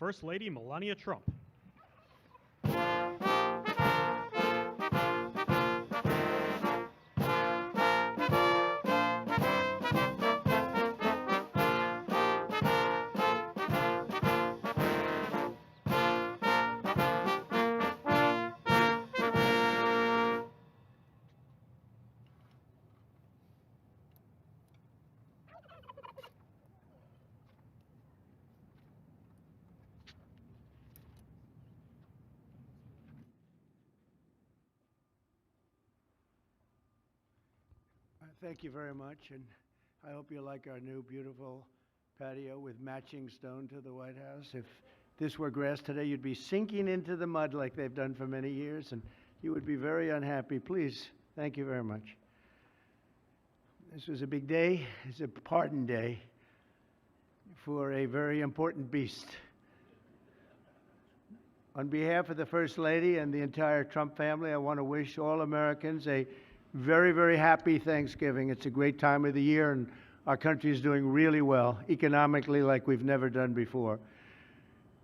First Lady Melania Trump. Thank you very much, and I hope you like our new beautiful patio with matching stone to the White House. If this were grass today, you'd be sinking into the mud like they've done for many years, and you would be very unhappy. Please, thank you very much. This was a big day. It's a pardon day for a very important beast. On behalf of the First Lady and the entire Trump family, I want to wish all Americans a very, very happy Thanksgiving. It's a great time of the year, and our country is doing really well, economically, like we've never done before.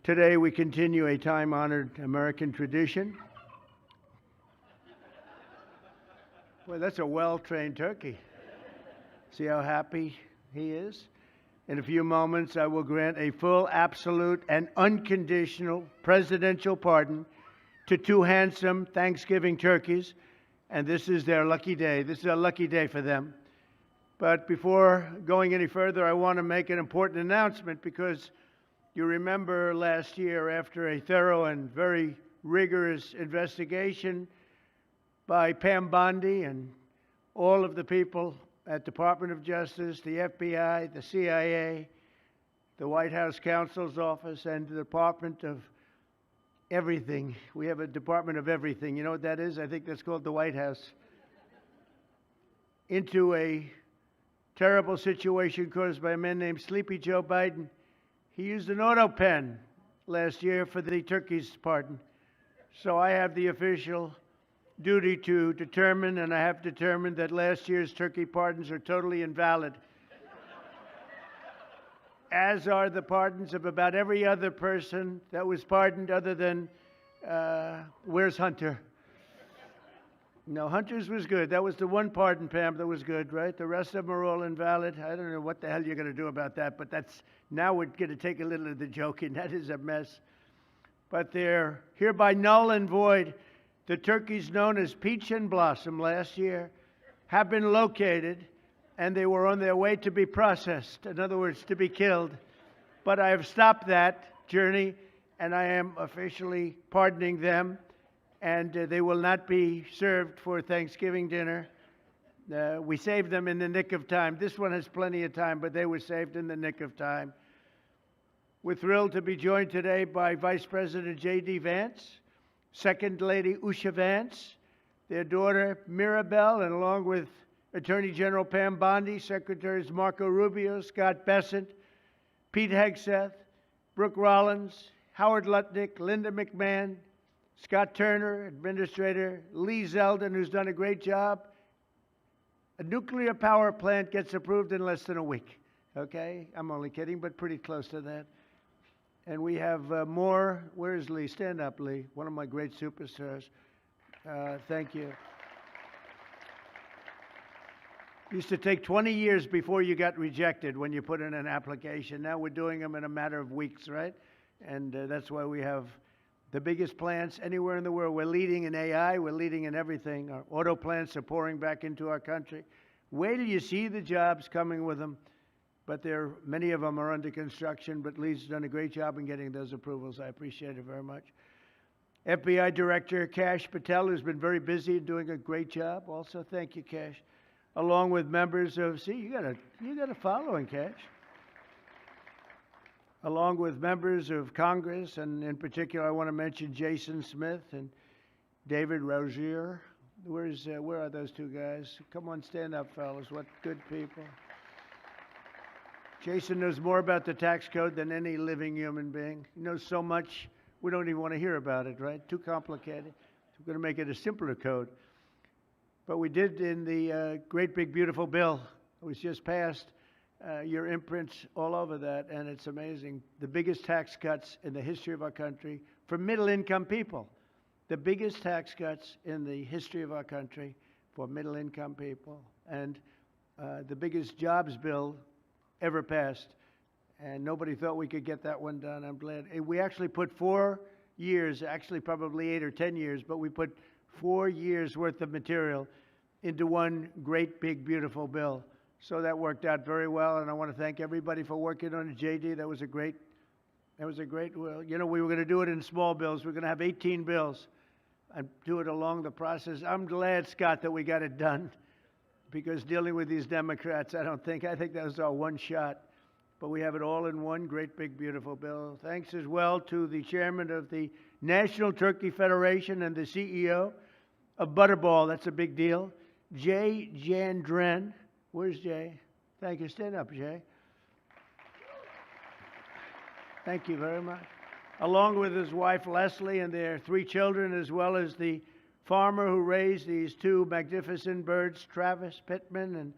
Today, we continue a time-honored American tradition. Boy, that's a well-trained turkey. See how happy he is? In a few moments, I will grant a full, absolute, and unconditional presidential pardon to two handsome Thanksgiving turkeys, and this is their lucky day. This is a lucky day for them. But before going any further, I want to make an important announcement, because you remember last year, after a thorough and very rigorous investigation by Pam Bondi and all of the people at Department of Justice, the FBI, the CIA, the White House Counsel's Office, and the Department of Everything. We have a Department of Everything. You know what that is? I think that's called the White House. Into a terrible situation caused by a man named Sleepy Joe Biden. He used an auto pen last year for the turkey's pardon. So I have the official duty to determine, and I have determined, that last year's turkey pardons are totally invalid, as are the pardons of about every other person that was pardoned, other than, where's Hunter? No, Hunter's was good. That was the one pardon, Pam, that was good, right? The rest of them are all invalid. I don't know what the hell you're going to do about that, but now we're going to take a little of the joking. That is a mess. But they're hereby null and void. The turkeys known as Peach and Blossom last year have been located, and they were on their way to be processed, in other words, to be killed. But I have stopped that journey, and I am officially pardoning them, and they will not be served for Thanksgiving dinner. We saved them in the nick of time. This one has plenty of time, but they were saved in the nick of time. We're thrilled to be joined today by Vice President J.D. Vance, Second Lady Usha Vance, their daughter Mirabelle, and along with Attorney General Pam Bondi, Secretaries Marco Rubio, Scott Bessent, Pete Hegseth, Brooke Rollins, Howard Lutnick, Linda McMahon, Scott Turner, Administrator Lee Zeldin, who's done a great job. A nuclear power plant gets approved in less than a week. Okay? I'm only kidding, but pretty close to that. And we have more. Where is Lee? Stand up, Lee. One of my great superstars. Thank you. It used to take 20 years before you got rejected when you put in an application. Now we're doing them in a matter of weeks, right? And that's why we have the biggest plants anywhere in the world. We're leading in AI. We're leading in everything. Our auto plants are pouring back into our country. Wait till you see the jobs coming with them. But many of them are under construction, but Lee's done a great job in getting those approvals. I appreciate it very much. FBI Director Kash Patel, who's been very busy and doing a great job. Also, thank you, Kash. Along with members of, see, you got a following, Kash. Along with members of Congress, and in particular, I want to mention Jason Smith and David Rozier. Where are those two guys? Come on, stand up, fellas. What good people. Jason knows more about the tax code than any living human being. He knows so much, we don't even want to hear about it, right? Too complicated. So we're going to make it a simpler code. But we did in the great big beautiful bill that was just passed, your imprints all over that, and it's amazing. The biggest tax cuts in the history of our country for middle-income people. The biggest tax cuts in the history of our country for middle-income people, and the biggest jobs bill ever passed. And nobody thought we could get that one done. I'm glad. We actually put 4 years, actually probably 8 or 10 years, but we put 4 years worth of material into one great, big, beautiful bill. So that worked out very well, and I want to thank everybody for working on it. JD, that was a great, well, you know, we were going to do it in small bills. We're going to have 18 bills and do it along the process. I'm glad, Scott, that we got it done, because dealing with these Democrats, I think that was our one shot. But we have it all in one great, big, beautiful bill. Thanks as well to the chairman of the National Turkey Federation and the CEO of Butterball. That's a big deal. Jay Jandren. Where's Jay? Thank you. Stand up, Jay. Thank you very much. Along with his wife, Leslie, and their 3 children, as well as the farmer who raised these 2 magnificent birds, Travis Pittman, and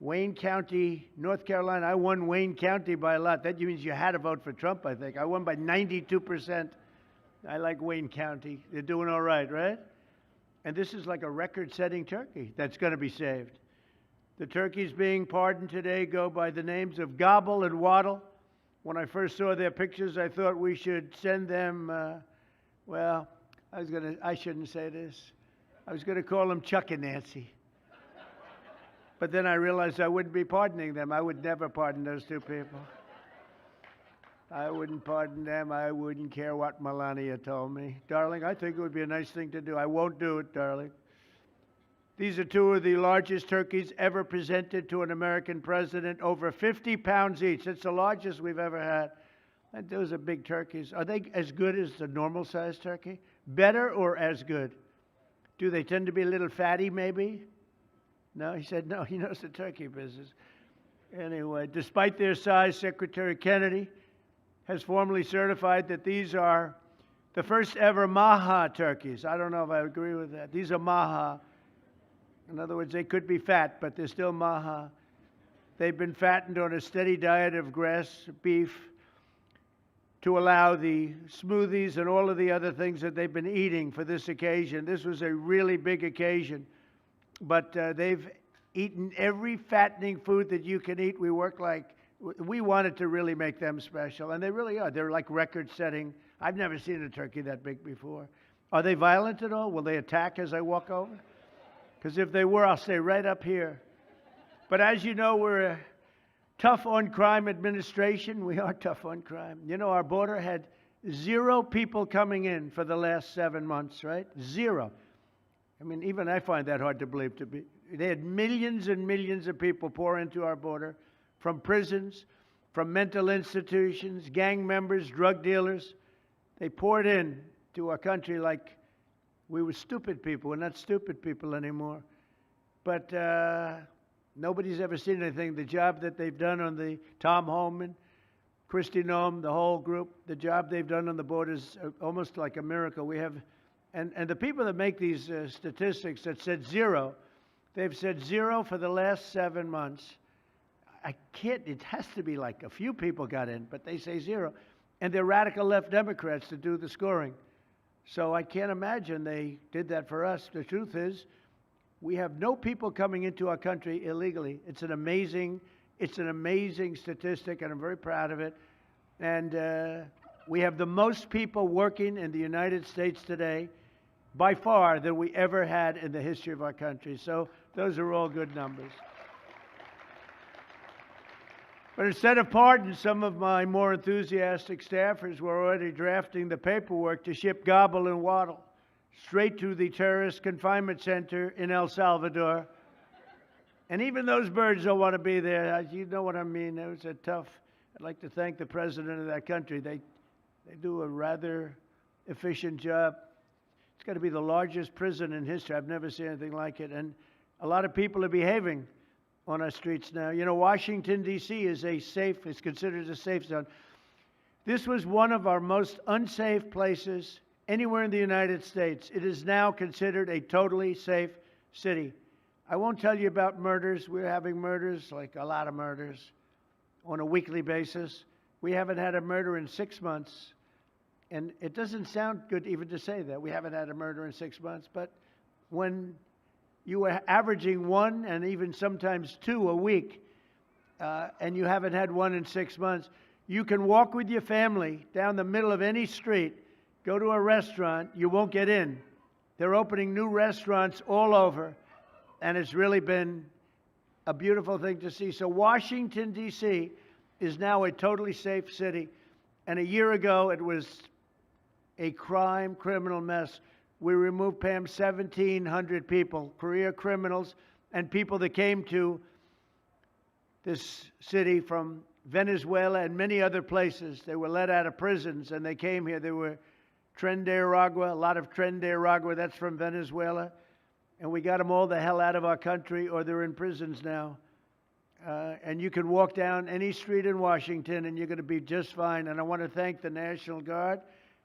Wayne County, North Carolina. I won Wayne County by a lot. That means you had to vote for Trump, I think. I won by 92%. I like Wayne County. They're doing all right, right? And this is like a record-setting turkey that's going to be saved. The turkeys being pardoned today go by the names of Gobble and Waddle. When I first saw their pictures, I thought we should send them, well, I shouldn't say this. I was going to call them Chuck and Nancy. But then I realized I wouldn't be pardoning them. I would never pardon those 2 people. I wouldn't pardon them. I wouldn't care what Melania told me. Darling, I think it would be a nice thing to do. I won't do it, darling. These are 2 of the largest turkeys ever presented to an American president, over 50 pounds each. It's the largest we've ever had. And those are big turkeys. Are they as good as the normal-sized turkey? Better or as good? Do they tend to be a little fatty, maybe? No, he said no. He knows the turkey business. Anyway, despite their size, Secretary Kennedy has formally certified that these are the first ever Maha turkeys. I don't know if I agree with that. These are Maha. In other words, they could be fat, but they're still Maha. They've been fattened on a steady diet of grass, beef, to allow the smoothies and all of the other things that they've been eating for this occasion. This was a really big occasion. But they've eaten every fattening food that you can eat. We wanted to really make them special, and they really are. They're like record-setting. I've never seen a turkey that big before. Are they violent at all? Will they attack as I walk over? Because if they were, I'll stay right up here. But as you know, we're a tough-on-crime administration. We are tough on crime. You know, our border had 0 people coming in for the last 7 months, right? 0. I mean, even I find that hard to believe. They had millions and millions of people pour into our border from prisons, from mental institutions, gang members, drug dealers. They poured in to our country like we were stupid people. We're not stupid people anymore. But nobody's ever seen anything. The job that they've done on the Tom Homan, Kristi Noem, the whole group, the job they've done on the border is almost like a miracle. We have, and the people that make these statistics that said 0, they've said 0 for the last 7 months. It has to be like a few people got in, but they say 0. And they're radical left Democrats to do the scoring. So I can't imagine they did that for us. The truth is, we have no people coming into our country illegally. It's an amazing statistic, and I'm very proud of it. And we have the most people working in the United States today, by far, than we ever had in the history of our country. So those are all good numbers. But instead of pardons, some of my more enthusiastic staffers were already drafting the paperwork to ship Gobble and Waddle straight to the terrorist confinement center in El Salvador. And even those birds don't want to be there. You know what I mean? It was a tough. I'd like to thank the president of that country. They do a rather efficient job. It's got to be the largest prison in history. I've never seen anything like it. And a lot of people are behaving on our streets now. You know, Washington, D.C. is considered a safe zone. This was one of our most unsafe places anywhere in the United States. It is now considered a totally safe city. I won't tell you about murders. We're having murders, like a lot of murders. on a weekly basis. We haven't had a murder in 6 months. And it doesn't sound good even to say that. We haven't had a murder in 6 months. But when you were averaging one and even sometimes two a week, and you haven't had one in 6 months, you can walk with your family down the middle of any street, go to a restaurant, you won't get in. They're opening new restaurants all over, and it's really been a beautiful thing to see. So Washington, D.C. is now a totally safe city. And a year ago, it was a criminal mess. We removed, Pam, 1,700 people, career criminals, and people that came to this city from Venezuela and many other places. They were let out of prisons, and they came here. They were Tren de Aragua, a lot of Tren de Aragua, that's from Venezuela. And we got them all the hell out of our country, or they're in prisons now. And you can walk down any street in Washington, and you're going to be just fine. And I want to thank the National Guard.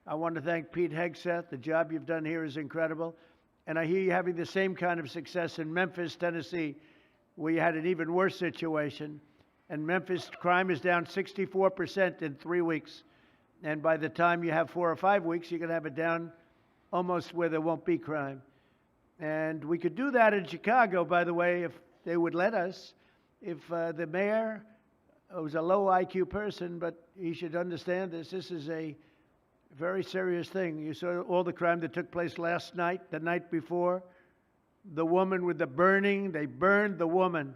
I want to thank Pete Hegseth. The job you've done here is incredible. And I hear you having the same kind of success in Memphis, Tennessee, where you had an even worse situation. And Memphis crime is down 64% in 3 weeks. And by the time you have 4 or 5 weeks, you're going to have it down almost where there won't be crime. And we could do that in Chicago, by the way, if they would let us. If the mayor was a low IQ person, but he should understand this. This is a very serious thing. You saw all the crime that took place last night, the night before. The woman with the burning, they burned the woman.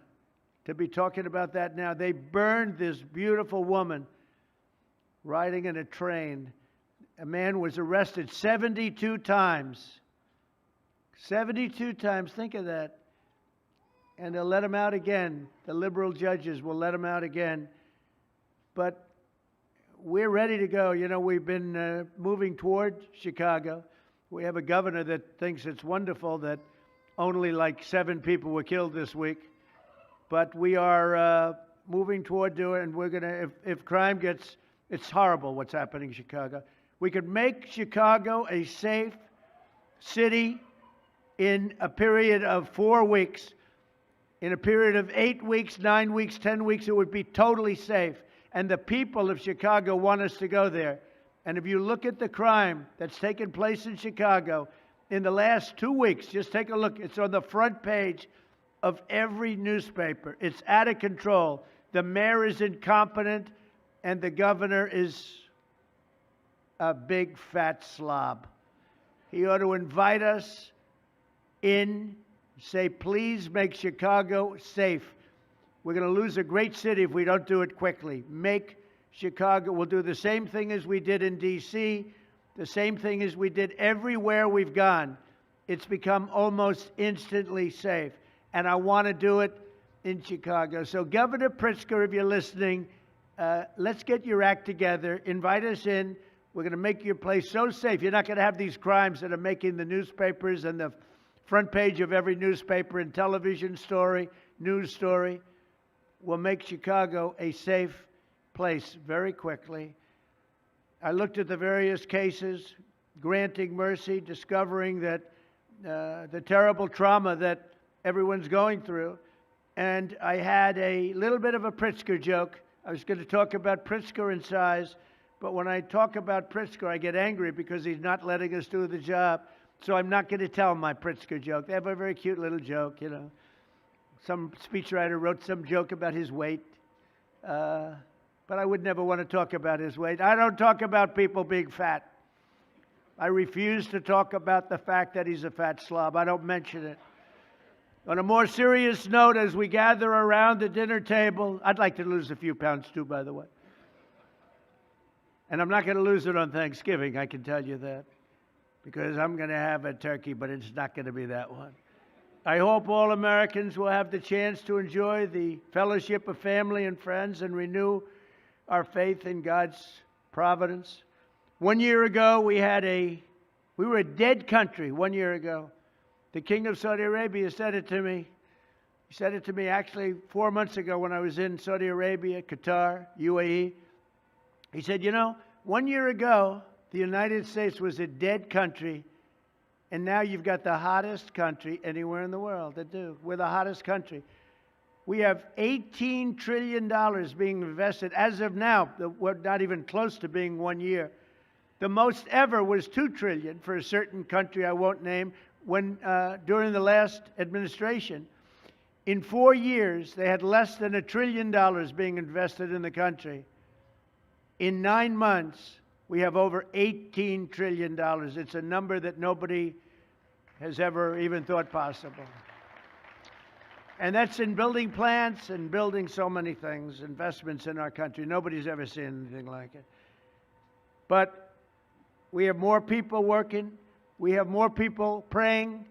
To be talking about that now, they burned this beautiful woman riding in a train. A man was arrested 72 times. 72 times, think of that. And they'll let him out again. The liberal judges will let him out again. But we're ready to go. You know, we've been moving toward Chicago. We have a governor that thinks it's wonderful that only like 7 people were killed this week. But we are moving toward doing it, and we're going to, if crime gets, it's horrible what's happening in Chicago. We could make Chicago a safe city in a period of 4 weeks. In a period of 8 weeks, 9 weeks, 10 weeks, it would be totally safe. And the people of Chicago want us to go there. And if you look at the crime that's taken place in Chicago in the last 2 weeks, just take a look. It's on the front page of every newspaper. It's out of control. The mayor is incompetent, and the governor is a big fat slob. He ought to invite us in, say, please make Chicago safe. We're going to lose a great city if we don't do it quickly. Make Chicago, we'll do the same thing as we did in D.C., the same thing as we did everywhere we've gone. It's become almost instantly safe. And I want to do it in Chicago. So Governor Pritzker, if you're listening, let's get your act together. Invite us in. We're going to make your place so safe. You're not going to have these crimes that are making the newspapers and the front page of every newspaper and television story, news story. We'll make Chicago a safe place very quickly. I looked at the various cases, granting mercy, discovering that the terrible trauma that everyone's going through. And I had a little bit of a Pritzker joke. I was going to talk about Pritzker in size, but when I talk about Pritzker, I get angry because he's not letting us do the job. So I'm not going to tell my Pritzker joke. They have a very cute little joke, you know. Some speechwriter wrote some joke about his weight, but I would never want to talk about his weight. I don't talk about people being fat. I refuse to talk about the fact that he's a fat slob. I don't mention it. On a more serious note, as we gather around the dinner table, I'd like to lose a few pounds too, by the way. And I'm not going to lose it on Thanksgiving, I can tell you that, because I'm going to have a turkey, but it's not going to be that one. I hope all Americans will have the chance to enjoy the fellowship of family and friends and renew our faith in God's providence. 1 year ago, we were a dead country 1 year ago. The King of Saudi Arabia said it to me. He said it to me actually 4 months ago when I was in Saudi Arabia, Qatar, UAE. He said, you know, 1 year ago, the United States was a dead country, and now you've got the hottest country anywhere in the world that do. We're the hottest country. We have $18 trillion being invested as of now. We're not even close to being 1 year. The most ever was $2 trillion for a certain country I won't name when during the last administration. In 4 years, they had less than $1 trillion being invested in the country. In 9 months, we have over $18 trillion. It's a number that nobody has ever even thought possible. And that's in building plants and building so many things, investments in our country. Nobody's ever seen anything like it. But we have more people working. We have more people praying.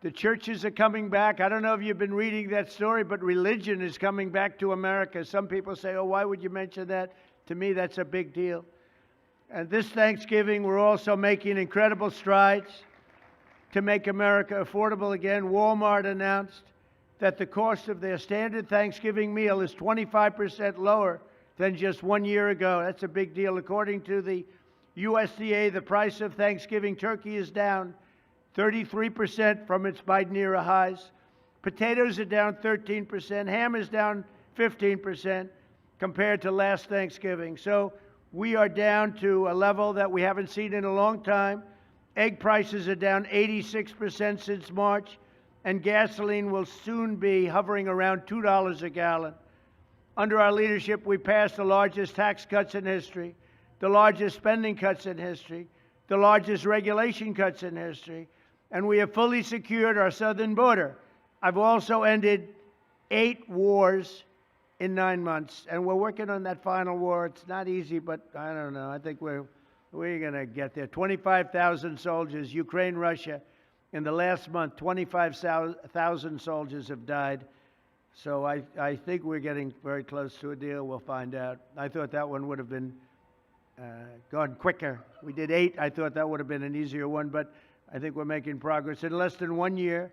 The churches are coming back. I don't know if you've been reading that story, but religion is coming back to America. Some people say, oh, why would you mention that? To me, that's a big deal. And this Thanksgiving, we're also making incredible strides to make America affordable again. Walmart announced that the cost of their standard Thanksgiving meal is 25% lower than just 1 year ago. That's a big deal. According to the USDA, the price of Thanksgiving turkey is down 33% from its Biden era highs. Potatoes are down 13%. Ham is down 15% compared to last Thanksgiving. So we are down to a level that we haven't seen in a long time. Egg prices are down 86% since March, and gasoline will soon be hovering around $2 a gallon. Under our leadership, we passed the largest tax cuts in history, the largest spending cuts in history, the largest regulation cuts in history, and we have fully secured our southern border. I've also ended 8 wars in 9 months, and we're working on that final war. It's not easy, but I don't know. I think we're going to get there. 25,000 soldiers, Ukraine, Russia. In the last month, 25,000 soldiers have died. So I think we're getting very close to a deal. We'll find out. I thought that one would have been gone quicker. We did 8. I thought that would have been an easier one, but I think we're making progress. In less than 1 year,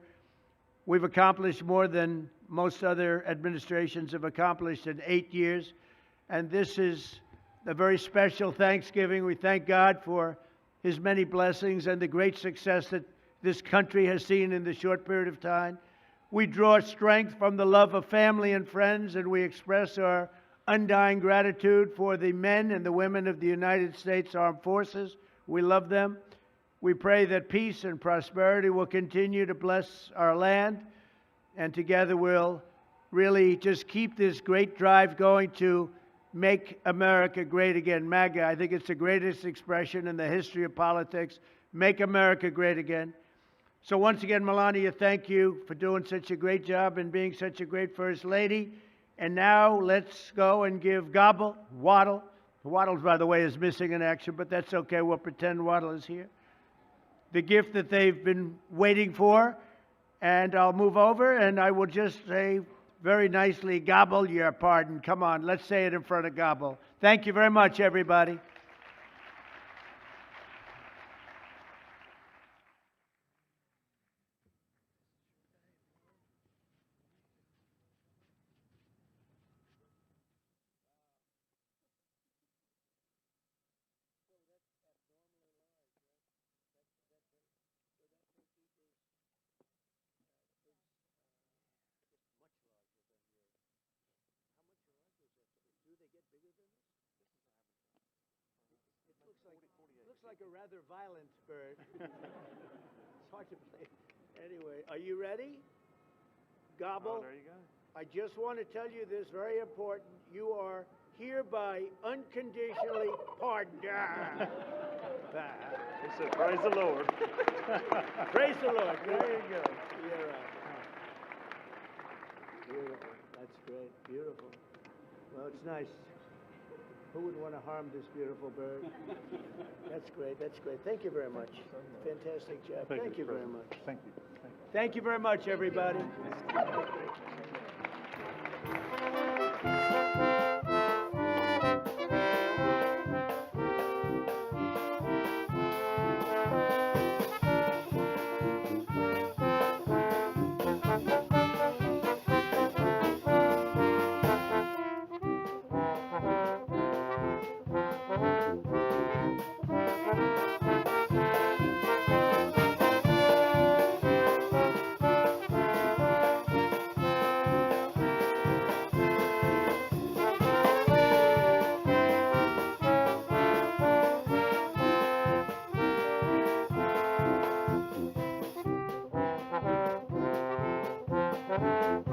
we've accomplished more than most other administrations have accomplished in 8 years. And this is a very special Thanksgiving. We thank God for His many blessings and the great success that this country has seen in the short period of time. We draw strength from the love of family and friends, and we express our undying gratitude for the men and the women of the United States Armed Forces. We love them. We pray that peace and prosperity will continue to bless our land, and together we'll really just keep this great drive going to make America great again. MAGA, I think it's the greatest expression in the history of politics. Make America great again. So once again, Melania, thank you for doing such a great job and being such a great First Lady. And now let's go and give Gobble, Waddle. Waddle, by the way, is missing in action, but that's okay. We'll pretend Waddle is here. The gift that they've been waiting for. And I'll move over and I will just say very nicely, Gobble, your pardon. Come on, let's say it in front of Gobble. Thank you very much, everybody. Looks like a rather violent bird. It's hard to play. Anyway, are you ready? Gobble. Oh, there you go. I just want to tell you this, very important. You are hereby unconditionally pardoned. He said, praise the Lord. Praise the Lord. There you go. You're right. Beautiful. That's great. Beautiful. Well, it's nice. Who would want to harm this beautiful bird? That's great. That's great. Thank you very much. Fantastic job. Thank you very much. Thank you. Thank you very much, everybody. Thank you.